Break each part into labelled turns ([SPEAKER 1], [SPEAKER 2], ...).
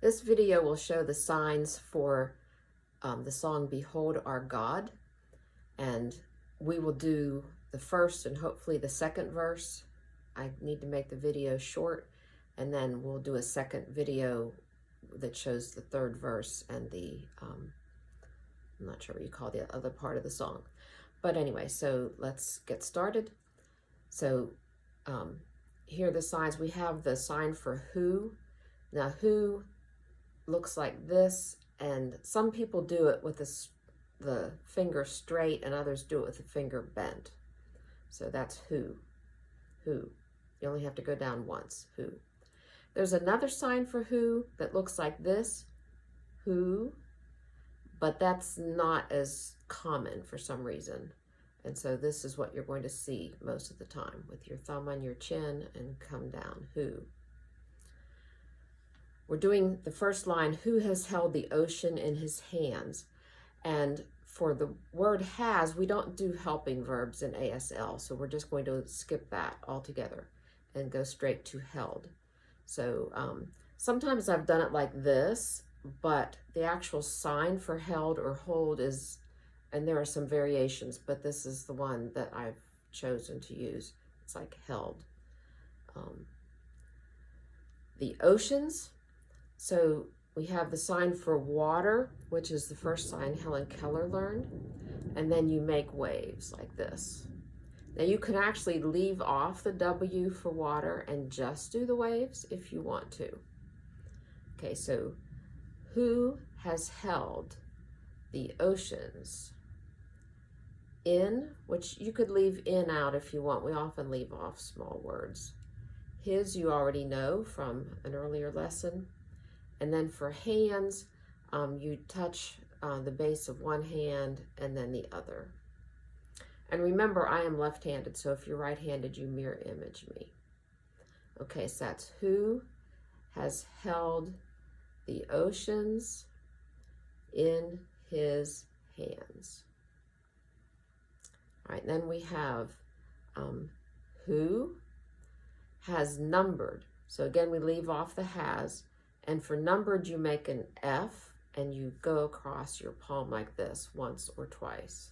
[SPEAKER 1] This video will show the signs for the song Behold Our God, and we will do the first and hopefully the second verse. I need to make the video short, and then we'll do a second video that shows the third verse and the, I'm not sure what you call the other part of the song. But anyway, so let's get started. So here are the signs. We have the sign for who. Now who looks like this, and some people do it with the finger straight and others do it with the finger bent. So that's who. You only have to go down once, who. There's another sign for who that looks like this, who, but that's not as common for some reason. And so this is what you're going to see most of the time with your thumb on your chin and come down, who. We're doing the first line, who has held the ocean in his hands? And for the word has, we don't do helping verbs in ASL, so we're just going to skip that altogether and go straight to held. So sometimes I've done it like this, but the actual sign for held or hold is, and there are some variations, but this is the one that I've chosen to use. It's like held. The oceans. So we have the sign for water, which is the first sign Helen Keller learned, and then you make waves like this. Now you can actually leave off the W for water and just do the waves if you want to. Okay, so who has held the oceans in, which you could leave in out if you want. We often leave off small words. His you already know from an earlier lesson. And then for hands, you touch the base of one hand and then the other. And remember, I am left-handed, so if you're right-handed, you mirror image me. Okay, so that's who has held the oceans in his hands. All right, then we have who has numbered. So again, we leave off the has. And for numbered, you make an F and you go across your palm like this once or twice.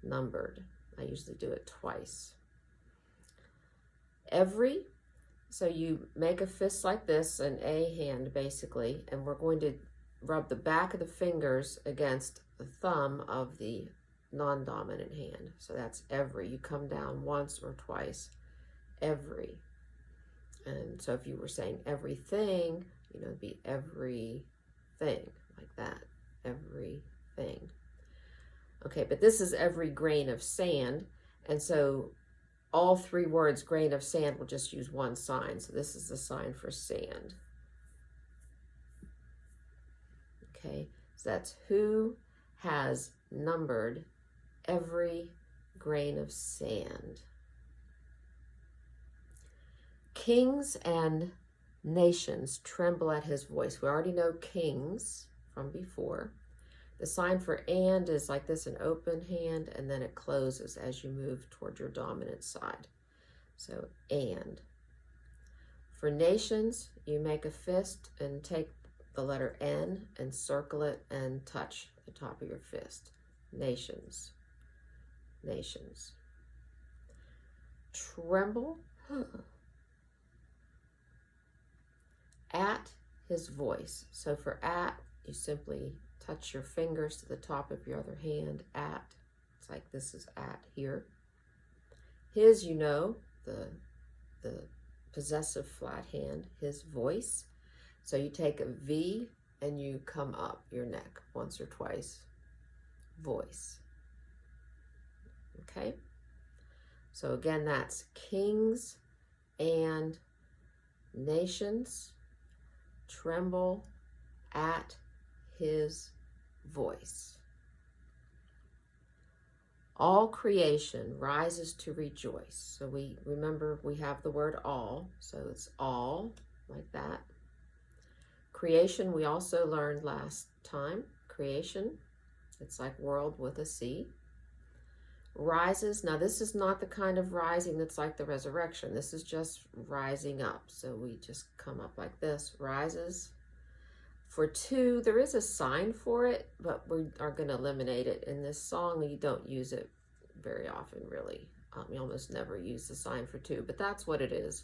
[SPEAKER 1] Numbered. I usually do it twice. Every, so you make a fist like this, an A hand basically, and we're going to rub the back of the fingers against the thumb of the non-dominant hand. So that's every. You come down once or twice. Every. And so if you were saying everything, you know, it'd be everything, like that, everything. Okay, but this is every grain of sand, and so all three words, grain of sand, will just use one sign. So this is the sign for sand. Okay, so that's who has numbered every grain of sand. Kings and nations tremble at his voice. We already know kings from before. The sign for and is like this, an open hand, and then it closes as you move toward your dominant side. So and. For nations, you make a fist and take the letter N and circle it and touch the top of your fist. Nations. Nations. Tremble. At his voice. So for at, you simply touch your fingers to the top of your other hand. At, it's like this is at here. His, you know, the possessive flat hand, his voice. So you take a V and you come up your neck once or twice. Voice. Okay? So again, that's kings and nations tremble at his voice. All creation rises to rejoice. So we remember we have the word all, so it's all, like that. Creation, we also learned last time. Creation, it's like world with a C. rises. Now this is not the kind of rising that's like the resurrection. This is just rising up. So we just come up like this, rises For 2, there is a sign for it, but we are going to eliminate it. In this song, you don't use it very often, really. You almost never use the sign for 2, but that's what it is,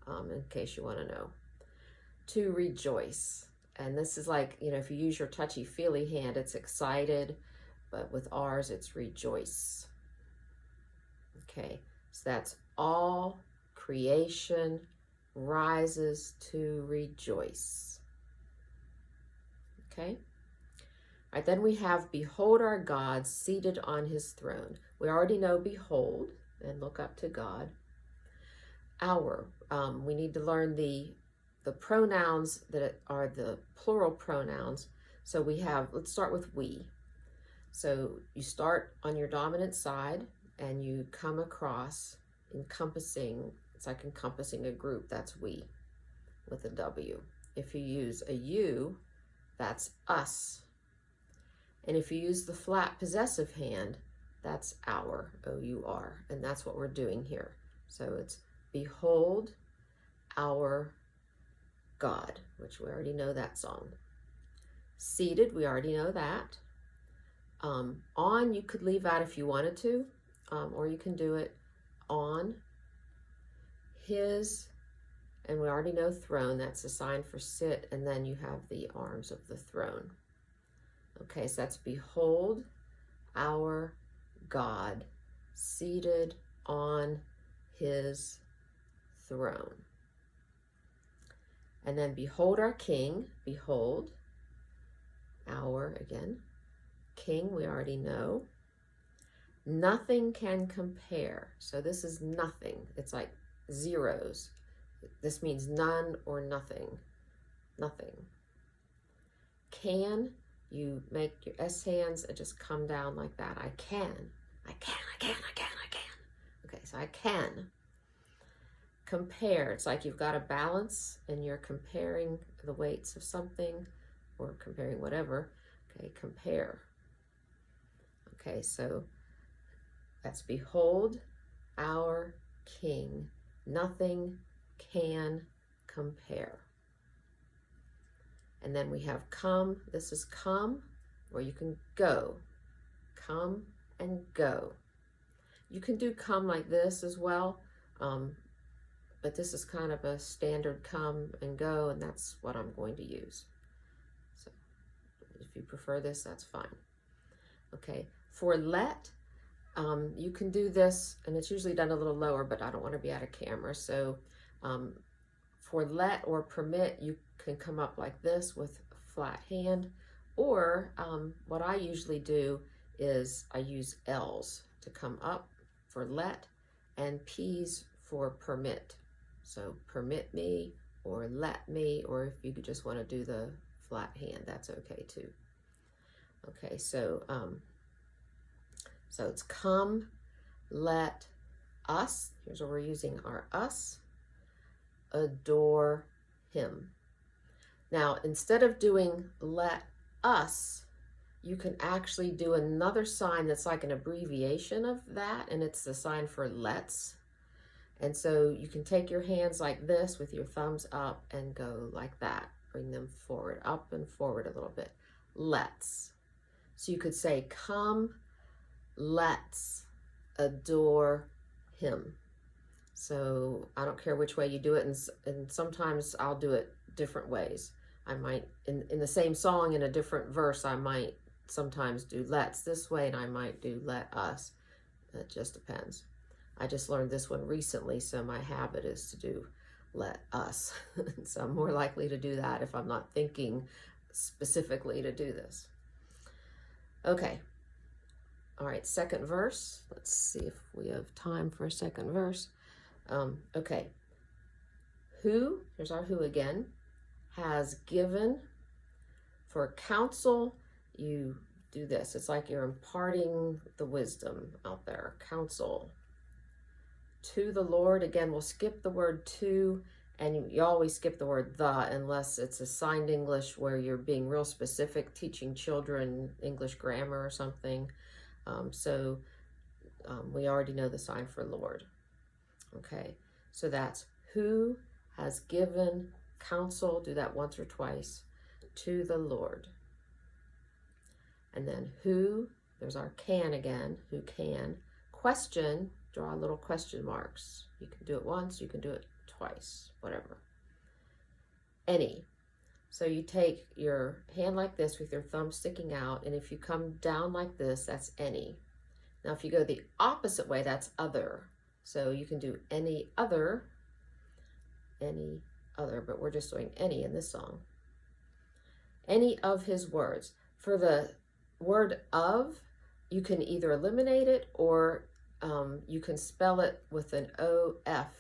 [SPEAKER 1] in case you want to know. To rejoice. And this is like, if you use your touchy-feely hand, it's excited, but with ours, it's rejoice. Okay, so that's all creation rises to rejoice. Okay? All right, then we have, behold our God seated on his throne. We already know behold, and look up to God. Our, we need to learn the pronouns that are the plural pronouns. So we have, let's start with we. So you start on your dominant side and you come across encompassing, it's like encompassing a group, that's we with a W. If you use a you, that's us. And if you use the flat possessive hand, that's our, O-U-R, and that's what we're doing here. So it's behold our God, which we already know that song. Seated, we already know that. On, you could leave out if you wanted to, or you can do it on his, and we already know throne, that's a sign for sit, and then you have the arms of the throne. Okay, so that's behold our God seated on his throne. And then behold our King, behold our, again, King, we already know. Nothing can compare. So this is nothing. It's like zeros. This means none or nothing. Nothing. Can, you make your S hands and just come down like that. I can. Okay, so I can. Compare, it's like you've got a balance and you're comparing the weights of something or comparing whatever. Okay, compare. Okay, so that's behold our King. Nothing can compare. And then we have come. This is come, or you can go. Come and go. You can do come like this as well, but this is kind of a standard come and go, and that's what I'm going to use. So if you prefer this, that's fine. Okay, for let, you can do this, and it's usually done a little lower, but I don't want to be out of camera. So for let or permit, you can come up like this with a flat hand, or what I usually do is I use L's to come up for let and P's for permit. So permit me or let me, or if you just want to do the flat hand, that's okay too. Okay, so it's come, let us, here's where we're using our us, adore him. Now, instead of doing let us, you can actually do another sign that's like an abbreviation of that, and it's the sign for let's. And so you can take your hands like this with your thumbs up and go like that. Bring them forward, up and forward a little bit. Let's. So you could say, come, let's adore him. So I don't care which way you do it, and sometimes I'll do it different ways. I might, in the same song, in a different verse, I might sometimes do let's this way, and I might do let us. It just depends. I just learned this one recently, so my habit is to do let us. So I'm more likely to do that if I'm not thinking specifically to do this. Okay. All right, second verse. Let's see if we have time for a second verse. Okay. Who, here's our who again, has given for counsel, you do this. It's like you're imparting the wisdom out there. Counsel. To the Lord, again, we'll skip the word to, and you always skip the word the unless it's assigned English where you're being real specific, teaching children English grammar or something. We already know the sign for Lord. Okay, so that's who has given counsel, do that once or twice, to the Lord. And then who, there's our can again, who can. Question, draw little question marks. You can do it once, you can do it twice, whatever. Any. So you take your hand like this with your thumb sticking out, and if you come down like this, that's any. Now if you go the opposite way, that's other. So you can do any other, but we're just doing any in this song. Any of his words. For the word of, you can either eliminate it or you can spell it with an O-F.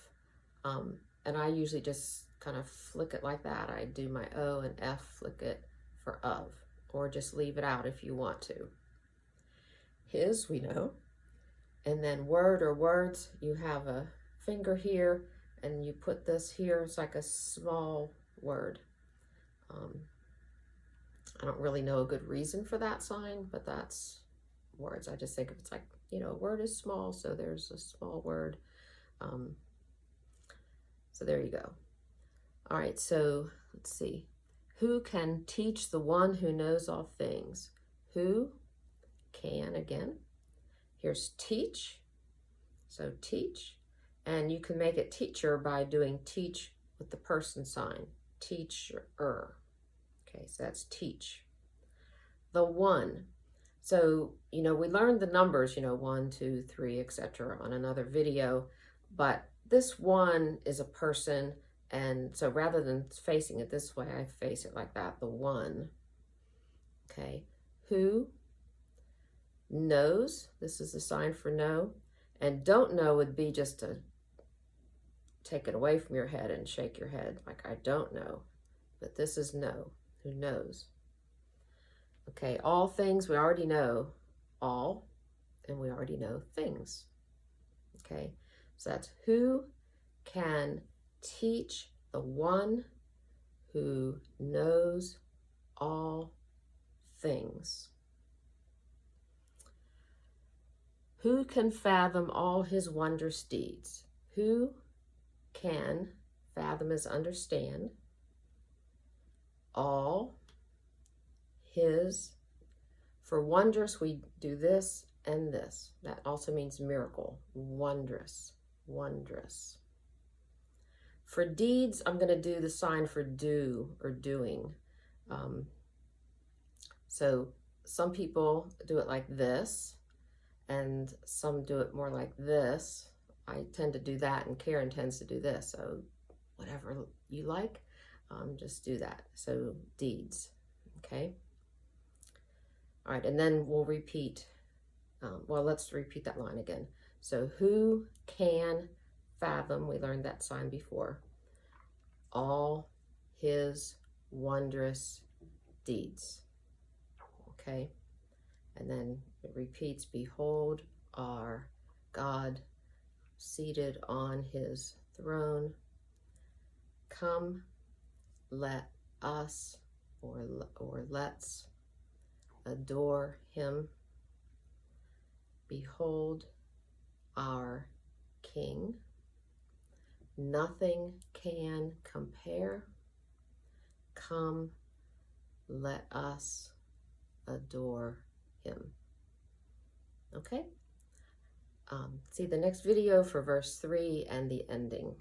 [SPEAKER 1] And I usually just kind of flick it like that. I do my O and F, flick it for of, or just leave it out if you want to. His, we know. And then word or words, you have a finger here and you put this here. It's like a small word. I don't really know a good reason for that sign, but that's words. I just think if it's like, you know, word is small, so there's a small word. So there you go. All right, so let's see. Who can teach the one who knows all things? Who can, again. Here's teach, so teach. And you can make it teacher by doing teach with the person sign, teacher. Okay, so that's teach. The one. So, you know, we learned the numbers, you know, 1, 2, 3, etc. on another video, but this one is a person, and so rather than facing it this way, I face it like that, the one. Okay, who knows, this is the sign for know, and don't know would be just to take it away from your head and shake your head like I don't know, but this is know, who knows. Okay, all things, we already know all, and we already know things. Okay, so that's who can teach the one who knows all things. Who can fathom all his wondrous deeds? Who can fathom is understand all his, for wondrous we do this and this. That also means miracle, wondrous, wondrous. For deeds, I'm going to do the sign for do or doing. So some people do it like this, and some do it more like this. I tend to do that, and Karen tends to do this. So whatever you like, just do that. So deeds, okay? All right, and then we'll repeat, well, let's repeat that line again. So who can fathom, we learned that sign before, all his wondrous deeds, okay? And then it repeats, behold our God seated on his throne. Come, let us, or let's adore him. Behold our King. Nothing can compare. Come, let us adore him. Okay? See the next video for verse 3 and the ending.